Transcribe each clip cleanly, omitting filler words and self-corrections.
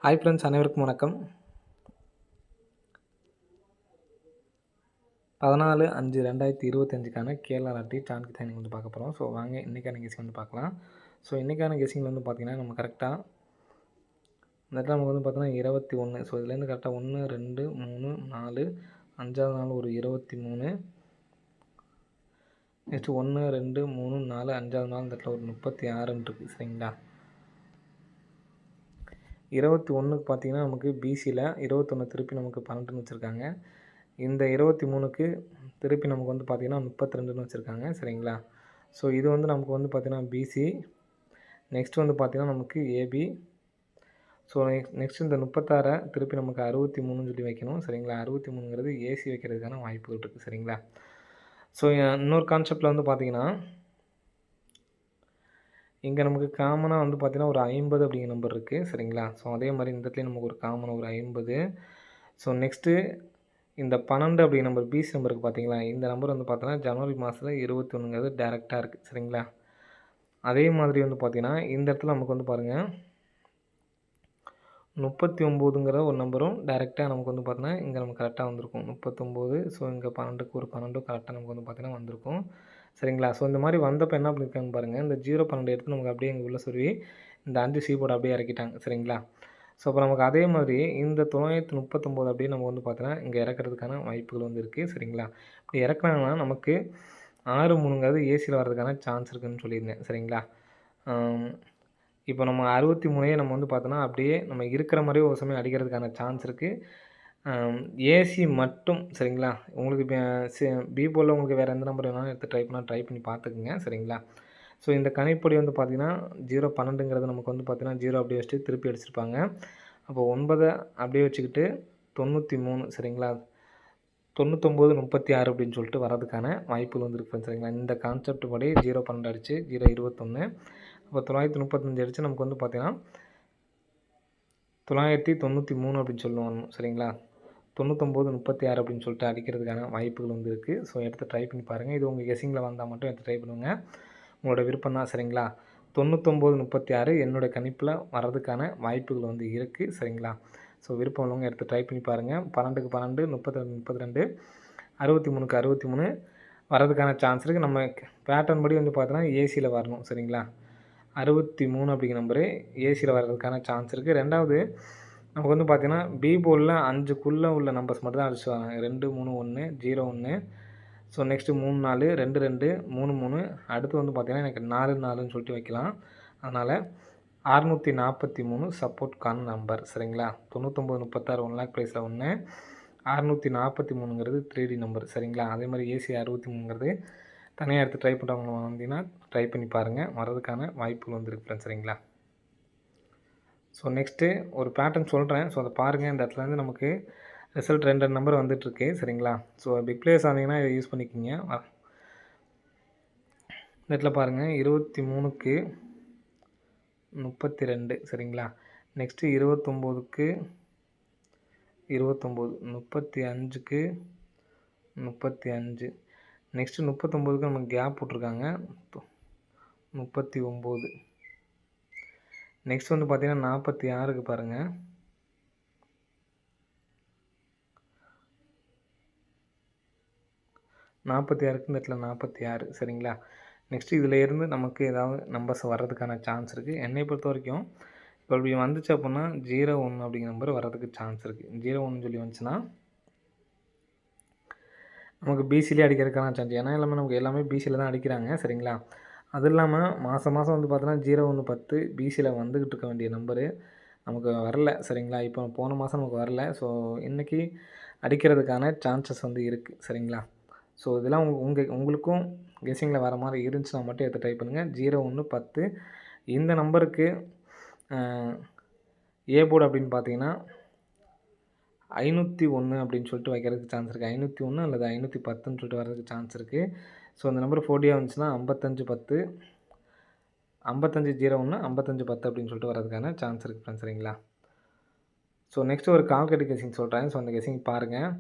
Hi friends, அனைவருக்கும் வணக்கம். 14/5/2025க்கான Kerala lottery டான்கி dining வந்து பார்க்க போகிறோம். ஸோ வாங்க இன்றைக்கான கெஸிங் வந்து பார்க்கலாம். ஸோ இன்றைக்கான கெஸிங்கில் வந்து பார்த்திங்கன்னா நம்ம கரெக்டாக இந்த இடத்துல நமக்கு வந்து பார்த்தோன்னா 21. ஸோ இதுலேருந்து கரெக்டாக 1, 2, 3, 4, 5வது நாள் ஒரு 23, நெக்ஸ்ட்டு 1, 2, 3, 4, 5வது நாள் இந்த இடத்துல ஒரு 36 இருக்குது. சரிங்களா, 21க்கு பார்த்தீங்கன்னா நமக்கு பிசியில் 21 திருப்பி நமக்கு 12ன்னு வச்சுருக்காங்க. இந்த 23க்கு திருப்பி நமக்கு வந்து பார்த்திங்கன்னா 32ன்னு வச்சுருக்காங்க. சரிங்களா, ஸோ இது வந்து நமக்கு வந்து பார்த்திங்கன்னா பிசி. நெக்ஸ்ட் வந்து பார்த்திங்கன்னா நமக்கு ஏபி. ஸோ நெக்ஸ்ட் இந்த 36 திருப்பி நமக்கு 63ன்னு சொல்லி வைக்கணும். சரிங்களா, 63ங்கிறது ஏசி வைக்கிறதுக்கான வாய்ப்புகள் இருக்குது. சரிங்களா, ஸோ இன்னொரு கான்செப்டில் வந்து பார்த்திங்கன்னா இங்கே நமக்கு காமனாக வந்து பார்த்திங்கன்னா ஒரு 50 அப்படிங்கிற நம்பர் இருக்குது. சரிங்களா, ஸோ அதே மாதிரி இந்த இடத்துலையும் நமக்கு ஒரு காமனாக ஒரு 50. ஸோ நெக்ஸ்ட்டு இந்த 12 அப்படிங்கிற நம்பர் பிசி நம்பருக்கு பார்த்தீங்களா, இந்த நம்பர் வந்து பார்த்தோன்னா ஜனவரி மாதத்தில் 21ங்கிறது டேரெக்டாக இருக்குது. சரிங்களா, அதே மாதிரி வந்து பார்த்திங்கன்னா இந்த இடத்துல நமக்கு வந்து பாருங்கள் 39ங்கிற ஒரு நம்பரும் டேரெக்டாக நமக்கு வந்து பார்த்தோன்னா இங்கே நமக்கு கரெக்டாக வந்திருக்கும் 39. ஸோ இங்கே 12க்கு ஒரு 12 கரெக்டாக நமக்கு வந்து பார்த்திங்கன்னா வந்திருக்கும். சரிங்களா, ஸோ இந்த மாதிரி வந்தப்போ என்ன பண்ணியிருக்காங்க பாருங்கள், இந்த 012 எடுத்து நமக்கு அப்படியே இங்கே உள்ள சொருவி இந்த 5 சி போர்டு அப்படியே இறக்கிட்டாங்க. சரிங்களா, ஸோ அப்போ நமக்கு அதே மாதிரி இந்த 939 அப்படியே நம்ம வந்து பார்த்தோன்னா இங்கே இறக்கிறதுக்கான வாய்ப்புகள் வந்து இருக்குது. சரிங்களா, இப்படி இறக்குனாங்கன்னா நமக்கு 6-3ங்கிறது ஏசியில் வர்றதுக்கான சான்ஸ் இருக்குதுன்னு சொல்லியிருந்தேன். சரிங்களா, இப்போ நம்ம 63 நம்ம வந்து பார்த்தோன்னா அப்படியே நம்ம இருக்கிற மாதிரியே ஒரு சமயம் அடிக்கிறதுக்கான சான்ஸ் இருக்குது. ஏசி மட்டும். சரிங்களா, உங்களுக்கு பி போர்டில் உங்களுக்கு வேறு எந்த நம்பர் வேணாலும் எடுத்து ட்ரை பண்ணி பார்த்துக்குங்க. சரிங்களா, ஸோ இந்த கணிப்பொடி வந்து பார்த்திங்கன்னா 012ங்கிறது நமக்கு வந்து பார்த்திங்கன்னா 0 அப்படியே வச்சுட்டு திருப்பி அடிச்சிருப்பாங்க. அப்போ 9 அப்படியே வச்சுக்கிட்டு 93. சரிங்களா, 99, 36 அப்படின்னு சொல்லிட்டு வரதுக்கான வாய்ப்புகள் வந்து இருக்குது. சரிங்களா, இந்த கான்செப்ட் படி 012 அடிச்சு 021, அப்போ 935 அடித்து நமக்கு வந்து பார்த்திங்கன்னா 993 அப்படின்னு சொல்லுவாங்க. சரிங்களா, 99, 36 அப்படின்னு சொல்லிட்டு அடிக்கிறதுக்கான வாய்ப்புகள் வந்து இருக்குது. ஸோ எடுத்து ட்ரை பண்ணி பாருங்கள். இது உங்கள் கெஸிங்கில் வந்தால் மட்டும் எடுத்து ட்ரை பண்ணுங்கள், உங்களோட விருப்பம் தான். சரிங்களா, 99, 36 என்னோடய கணிப்பில் வர்றதுக்கான வாய்ப்புகள் வந்து இருக்குது. சரிங்களா, ஸோ விருப்பம் உள்ளவங்க எடுத்து ட்ரை பண்ணி பாருங்கள். 12க்கு 12, 32, 63க்கு 63 வரதுக்கான சான்ஸ் இருக்குது. நம்ம பேட்டர்ன் படி வந்து பார்த்தோன்னா ஏசியில் வரணும். சரிங்களா, 63 அப்படிங்கிற நம்பரு ஏசியில் வர்றதுக்கான சான்ஸ் இருக்குது. ரெண்டாவது நமக்கு வந்து பார்த்திங்கன்னா பி போர்டில் 5க்குள்ளே உள்ள நம்பர்ஸ் மட்டும் தான் அடிச்சு வராங்க. 2, 3, 1, 0, 1. So next 3, 4, 2, 2, 3, 3. அடுத்து வந்து பார்த்திங்கன்னா எனக்கு 4, 4ன்னு சொல்லிட்டு வைக்கலாம். அதனால் 643 சப்போர்ட்கான நம்பர். சரிங்களா, 99, 36 1 லேக் ப்ரைஸில் 1, 643ங்கிறது 3D நம்பர். சரிங்களா, அதே மாதிரி ஏசி 63ங்கிறது தனியாக எடுத்து ட்ரை பண்ணுறவங்க வந்தீங்கன்னா ட்ரை பண்ணி பாருங்கள், வர்றதுக்கான வாய்ப்புகள் வந்துருக்கு ஃப்ரெண்ட்ஸ். சரிங்களா, ஸோ நெக்ஸ்ட்டு ஒரு பேட்டர்ன் சொல்கிறேன். ஸோ அதை பாருங்கள். இந்த இடத்துலேருந்து நமக்கு ரிசல்ட் 2 நம்பர் வந்துட்டுருக்கு. சரிங்களா, ஸோ பிக் பிளேயர்ஸ் ஆனீங்கன்னா இதை யூஸ் பண்ணிக்கிங்க. இந்த இடத்துல பாருங்கள் 23க்கு 32. சரிங்களா, நெக்ஸ்ட்டு 29க்கு 29, 35க்கு 35, நெக்ஸ்ட்டு 39க்கு நமக்கு கேப் விட்ருக்காங்க 39. நெக்ஸ்ட் வந்து பார்த்திங்கன்னா 46க்கு பாருங்கள் 46க்கு இந்த இடத்துல 46. சரிங்களா, நெக்ஸ்ட்டு இதில் இருந்து நமக்கு ஏதாவது நம்பர்ஸ் வர்றதுக்கான சான்ஸ் இருக்குது. என்னை பொறுத்த வரைக்கும் இப்போ இப்படி வந்துச்சு அப்படின்னா 01 அப்படிங்கிற நம்பர் வர்றதுக்கு சான்ஸ் இருக்குது. 01 சொல்லி வந்துச்சுன்னா நமக்கு பிசிலே அடிக்கிறதுக்கான சான்ஸ். ஏன்னா நமக்கு எல்லாமே பிசியில் தான் அடிக்கிறாங்க. சரிங்களா, அது இல்லாமல் மாதம் வந்து பார்த்தோன்னா 01, 10 பிசியில் வந்துக்கிட்டு இருக்க வேண்டிய நம்பரு நமக்கு வரல. சரிங்களா, இப்போ போன மாதம் நமக்கு வரல. ஸோ இன்றைக்கி அடிக்கிறதுக்கான சான்சஸ் வந்து இருக்குது. சரிங்களா, ஸோ இதெல்லாம் உங்களுக்கும் கெஸிங்கில் வர மாதிரி இருந்துச்சுன்னா மட்டும் எடுத்து ட்ரை பண்ணுங்கள். 01, 10 இந்த நம்பருக்கு ஏ போர்டு அப்படின்னு பார்த்தீங்கன்னா 501 அப்படின்னு சொல்லிட்டு வைக்கிறதுக்கு சான்ஸ் இருக்குது. 501 அல்லது 510ன்னு சொல்லிட்டு வர்றதுக்கு சான்ஸ் இருக்குது. ஸோ அந்த நம்பர் 4D வந்துச்சுன்னா 55, 10, 55, 01, 55, 10 அப்படின்னு சொல்லிட்டு வர்றதுக்கான சான்ஸ் இருக்குது ஃப்ரெண்ட்ஸ். சரிங்களா, ஸோ நெக்ஸ்ட்டு ஒரு கால்குலேட் கெஸிங் சொல்கிறேன். ஸோ அந்த கெஸிங் பாருங்கள்.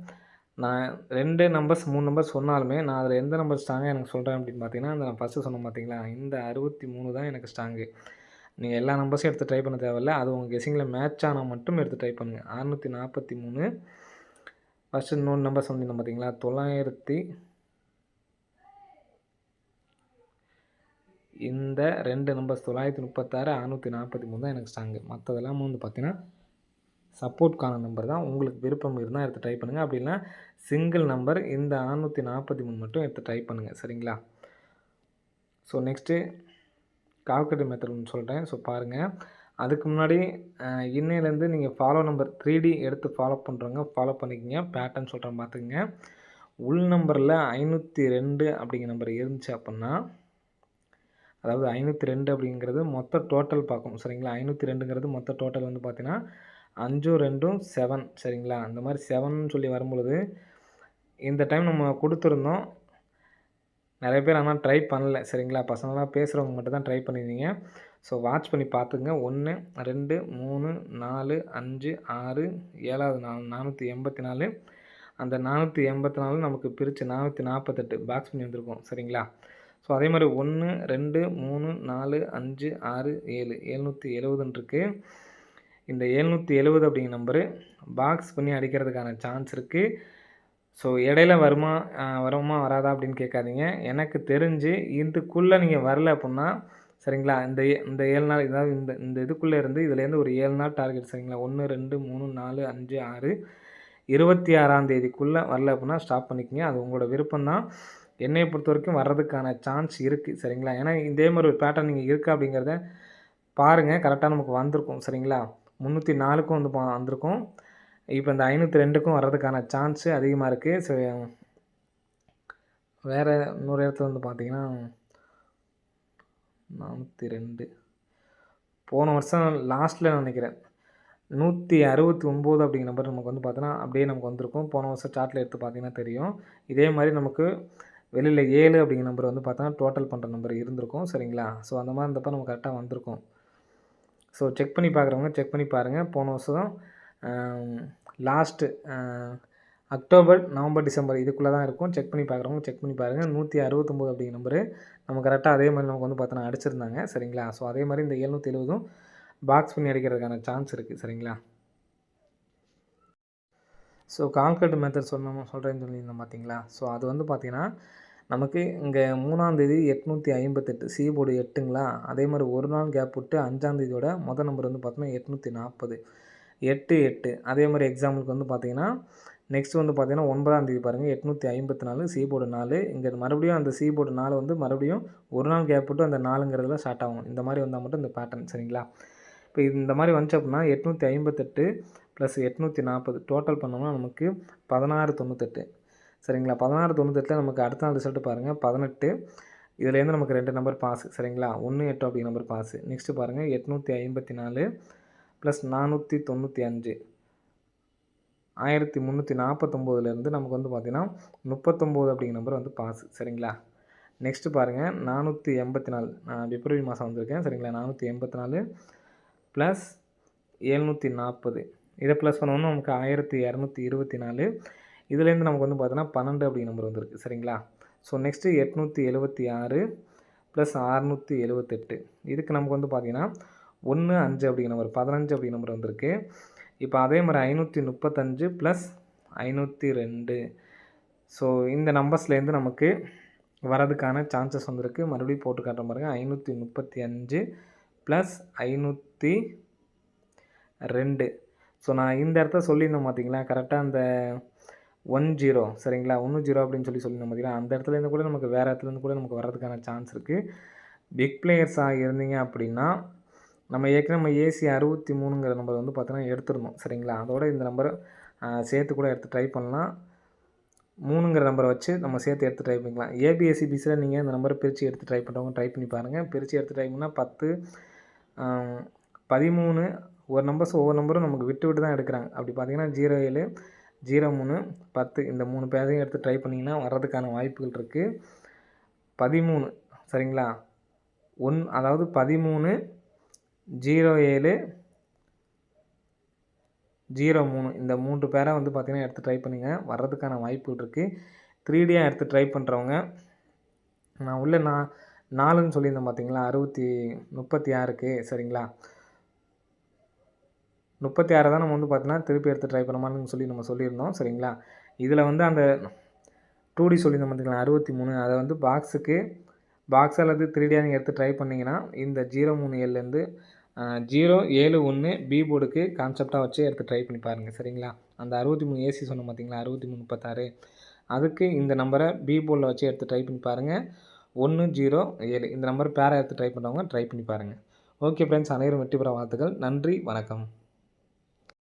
நான் 2 நம்பர்ஸ் 3 நம்பர்ஸ் சொன்னாலுமே நான் அதில் எந்த நம்பர் ஸ்ட்ராங்காக எனக்கு சொல்கிறேன் அப்படின்னு பார்த்தீங்கன்னா, நான் ஃபஸ்ட்டு சொன்னேன் பார்த்தீங்களா, இந்த 63 தான் எனக்கு ஸ்ட்ராங்கு. நீங்கள் எல்லா நம்பர்ஸும் எடுத்து ட்ரை பண்ண தேவையில்ல. அது உங்கள் கெஸ்ஸிங்கில் மேட்ச் ஆனால் மட்டும் எடுத்து ட்ரை பண்ணுங்கள். 643 ஃபஸ்ட்டு இன்னொரு நம்பர் சொல்லியிருந்தோம் பார்த்தீங்களா, 900 இந்த 2 நம்பர்ஸ் 936, 643 தான் எனக்கு ஸ்ட்ராங்கு. மற்றதெல்லாம் வந்து பார்த்தீங்கன்னா சப்போர்ட்கான நம்பர் தான். உங்களுக்கு விருப்பம் இருந்தால் எடுத்து ட்ரை பண்ணுங்கள். அப்படி இல்லைனா சிங்கிள் நம்பர் இந்த 643 மட்டும் எடுத்து ட்ரை பண்ணுங்கள். சரிங்களா? ஸோ நெக்ஸ்ட்டு கால்குலேட்டர் மெத்தட் ஒன்று சொல்கிறேன். ஸோ பாருங்கள். அதுக்கு முன்னாடி இன்னையிலேருந்து நீங்கள் ஃபாலோ நம்பர் 3D எடுத்து ஃபாலோ பண்ணுறவங்க ஃபாலோ பண்ணிக்கங்க. பேட்டர்ன் சொல்கிறேன் பார்த்துக்குங்க. உள் நம்பரில் 502 அப்படிங்கிற நம்பர் இருந்துச்சு அப்படின்னா, அதாவது 502 அப்படிங்கிறது மொத்த டோட்டல் பார்க்கும். சரிங்களா? 502ங்கிறது மொத்த டோட்டல் வந்து பார்த்தீங்கன்னா 5 2 7. சரிங்களா? அந்த மாதிரி 7ன்னு சொல்லி வரும்பொழுது இந்த டைம் நம்ம கொடுத்துருந்தோம். நிறைய பேர் ஆனால் ட்ரை பண்ணல. சரிங்களா? பசங்களாம் பேசுகிறவங்க மட்டும் தான் ட்ரை பண்ணியிருந்தீங்க. ஸோ வாட்ச் பண்ணி பார்த்துங்க. 1 2 3 4 5 6 7வது நாள் 484. அந்த 484 நமக்கு பிரித்து 448 பாக்ஸ் பண்ணி வந்திருக்கும். சரிங்களா? ஸோ அதே மாதிரி 1 2 3 4 5 6 7 770ன்னு இருக்குது. இந்த 770 அப்படிங்கிற நம்பரு பாக்ஸ் பண்ணி அடிக்கிறதுக்கான சான்ஸ் இருக்குது. ஸோ இடையில வருமா வராதா அப்படின்னு கேட்காதீங்க. எனக்கு தெரிஞ்சு இதுக்குள்ளே நீங்கள் வரல அப்படின்னா, சரிங்களா, இந்த 7 நாள், அதாவது இந்த இதுக்குள்ளே இருந்து இதுலேருந்து ஒரு 7 நாள் டார்கெட். சரிங்களா? 1 2 3 4 5 6 26ஆம் தேதிக்குள்ளே வரல அப்படின்னா ஸ்டாப் பண்ணிக்கங்க. அது உங்களோட விருப்பம் தான். என்னையை பொறுத்த வரைக்கும் வர்றதுக்கான சான்ஸ் இருக்குது. சரிங்களா? ஏன்னா இதே மாதிரி ஒரு பேட்டர்ன் நீங்கள் இருக்கா அப்படிங்கிறத பாருங்கள். கரெக்டாக நமக்கு வந்திருக்கும். சரிங்களா? 304க்கும் வந்து வந்திருக்கும். இப்போ இந்த 502க்கும் வர்றதுக்கான சான்ஸு அதிகமாக இருக்குது. ஸோ வேறு இன்னொரு இடத்துல வந்து பார்த்தீங்கன்னா 402 போன வருஷம் லாஸ்ட்டில் நினைக்கிறேன் 169 அப்படிங்கிற நம்பர் நமக்கு வந்து பார்த்தோன்னா அப்படியே நமக்கு வந்திருக்கும். போன வருஷம் சார்ட்டில் எடுத்து பார்த்தீங்கன்னா தெரியும். இதே மாதிரி நமக்கு வெளியில் 7 அப்படிங்கிற நம்பர் வந்து பார்த்தோன்னா டோட்டல் பண்ணுற நம்பர் இருந்திருக்கும். சரிங்களா? ஸோ அந்த மாதிரி இருந்தப்போ நமக்கு கரெக்டாக வந்திருக்கும். ஸோ செக் பண்ணி பார்க்குறவங்க செக் பண்ணி பாருங்கள். போன வருஷம் லாஸ்ட்டு அக்டோபர் நவம்பர் டிசம்பர் இதுக்குள்ளே தான் இருக்கும். செக் பண்ணி பார்க்குறவங்க செக் பண்ணி பாருங்கள். 169 அப்படிங்கிற நம்பரு நம்ம கரெக்டாக அதே மாதிரி நமக்கு வந்து பார்த்தோன்னா அடிச்சிருந்தாங்க. சரிங்களா? ஸோ அதே மாதிரி இந்த 770ம் பாக்ஸ் பண்ணி அடிக்கிறதுக்கான சான்ஸ் இருக்குது. சரிங்களா? ஸோ கால்குலேட்டர் மெத்தட் சொல்கிறேன்னு சொல்லியிருந்தோம் பார்த்தீங்களா? ஸோ அது வந்து பார்த்தீங்கன்னா நமக்கு இங்கே 3ஆந்தேதி 858 சி போர்டு 8ங்களா. அதே மாதிரி ஒரு நாள் கேப் விட்டு 5ஆந்தேதியோட மொதல் நம்பர் வந்து பார்த்தோன்னா 840 8 8. அதே மாதிரி எக்ஸாம்பிளுக்கு வந்து பார்த்தீங்கன்னா நெக்ஸ்ட் வந்து பார்த்தீங்கன்னா 9ஆந்தேதி பாருங்கள் 854 சி போர்டு 4. இங்கே மறுபடியும் அந்த சி போர்டு 4 வந்து மறுபடியும் ஒரு நாள் கேப் விட்டு அந்த 4ங்கிறதுல ஸ்டார்ட் ஆகும். இந்த மாதிரி வந்தால் மட்டும் இந்த பேட்டர்ன். சரிங்களா? இப்போ இந்த மாதிரி வந்துச்சு அப்படின்னா 858 ப்ளஸ் 840 டோட்டல் பண்ணோம்னா நமக்கு 1698. சரிங்களா? 1698 நமக்கு அடுத்த நாள் ரிசல்ட்டு பாருங்கள் 18. இதுலேருந்து நமக்கு 2 நம்பர் பாஸ். சரிங்களா? 1 8 அப்படிங்கிற நம்பர் பாஸ். நெக்ஸ்ட்டு பாருங்கள் 854 ப்ளஸ் 495 1349லேருந்து நமக்கு வந்து பார்த்திங்கன்னா 39 அப்படிங்கிற நம்பர் வந்து பாஸ். சரிங்களா? நெக்ஸ்ட்டு பாருங்கள் 484 நான் பிப்ரவரி மாதம் வந்திருக்கேன். சரிங்களா? 484 ப்ளஸ் 740 இதை ப்ளஸ் பண்ணோன்னா நமக்கு 1224. இதுலேருந்து நமக்கு வந்து பார்த்தோன்னா 12 அப்படிங்கிற நம்பர் வந்துருக்கு. சரிங்களா? ஸோ நெக்ஸ்ட்டு 876 ப்ளஸ் 678 இதுக்கு நமக்கு வந்து பார்த்திங்கன்னா 1 5 அப்படிங்கிற நம்பர் 15 அப்படிங்கிற நம்பர் வந்திருக்கு. இப்போ அதே மாதிரி 535 ப்ளஸ் 502. ஸோ இந்த நம்பர்ஸ்லேருந்து நமக்கு வரதுக்கான சான்சஸ் வந்திருக்கு. மறுபடியும் போட்டு காட்டுறேன் பாருங்கள். 535 ப்ளஸ் 502. ஸோ நான் இந்த இடத்த சொல்லியிருந்தேன் பார்த்தீங்களா, கரெக்டாக அந்த 10 சரிங்களா 10 அப்படின்னு சொல்லியிருந்தோம் பார்த்தீங்களா, அந்த இடத்துலேருந்து கூட நமக்கு வேறு இடத்துலேருந்து கூட நமக்கு வர்றதுக்கான சான்ஸ் இருக்குது. பிக் பிளேயர்ஸாக இருந்தீங்க அப்படின்னா நம்ம ஏற்கனவே ஏசி 63ங்கிற நம்பர் வந்து பார்த்தோன்னா எடுத்துருந்தோம். சரிங்களா? அதோட இந்த நம்பரை சேர்த்து கூட எடுத்து ட்ரை பண்ணலாம். 3ங்கிற நம்பரை வச்சு நம்ம சேர்த்து எடுத்து ட்ரை பண்ணிக்கலாம். ஏபிஎஸ்சிபிஸில் நீங்கள் இந்த நம்பரை பிரித்து எடுத்து ட்ரை பண்ணுறவங்க ட்ரை பண்ணி பாருங்கள். பிரித்து எடுத்து ட்ரை பண்ணால் 10 13 ஒரு நம்பர்ஸ் ஒவ்வொரு நம்பரும் நமக்கு விட்டு விட்டு தான் எடுக்கிறாங்க. அப்படி பார்த்தீங்கன்னா 07 03 10 இந்த 3 பேரையும் எடுத்து ட்ரை பண்ணிங்கன்னா வர்றதுக்கான வாய்ப்புகள் இருக்குது. 13 சரிங்களா அதாவது 13 07 03 இந்த 3 பேரை வந்து பார்த்திங்கன்னா எடுத்து ட்ரை பண்ணிங்க வர்றதுக்கான வாய்ப்புகள் இருக்குது. 3Dயாக எடுத்து ட்ரை பண்ணுறவங்க நான் 4ன்னு சொல்லியிருந்தோம் பார்த்தீங்களா? 36க்கு சரிங்களா? 36 தான் நம்ம வந்து பார்த்தீங்கன்னா, திருப்பி எடுத்து ட்ரை பண்ணலாமான்னு சொல்லி நம்ம சொல்லியிருந்தோம் சரிங்களா? இதில வந்து அந்த 2D சொல்லியிருந்தோம் பார்த்தீங்களா? 63 அத வந்து பாக்ஸ் அல்லது 3Dயா நீங்க எடுத்து ட்ரை பண்ணீங்கன்னா, இந்த 03Lலேருந்து 071 பி போர்டுக்கு கான்செப்ட்டா வச்சு எடுத்து ட்ரை பண்ணி பாருங்க சரிங்களா? அந்த 63 ஏசி சொன்னோம் பார்த்தீங்களா? 6336 அதுக்கு இந்த நம்பர பி போர்ட்ல வச்சு எடுத்து ட்ரை பண்ணி பாருங்க. 107 இந்த நம்பர் பேரா எடுத்து ட்ரை பண்ணுறவங்க ட்ரை பண்ணி பாருங்க. ஓகே ஃப்ரெண்ட்ஸ், அனைவரும் வெற்றி பெற வாழ்த்துக்கள். நன்றி, வணக்கம்.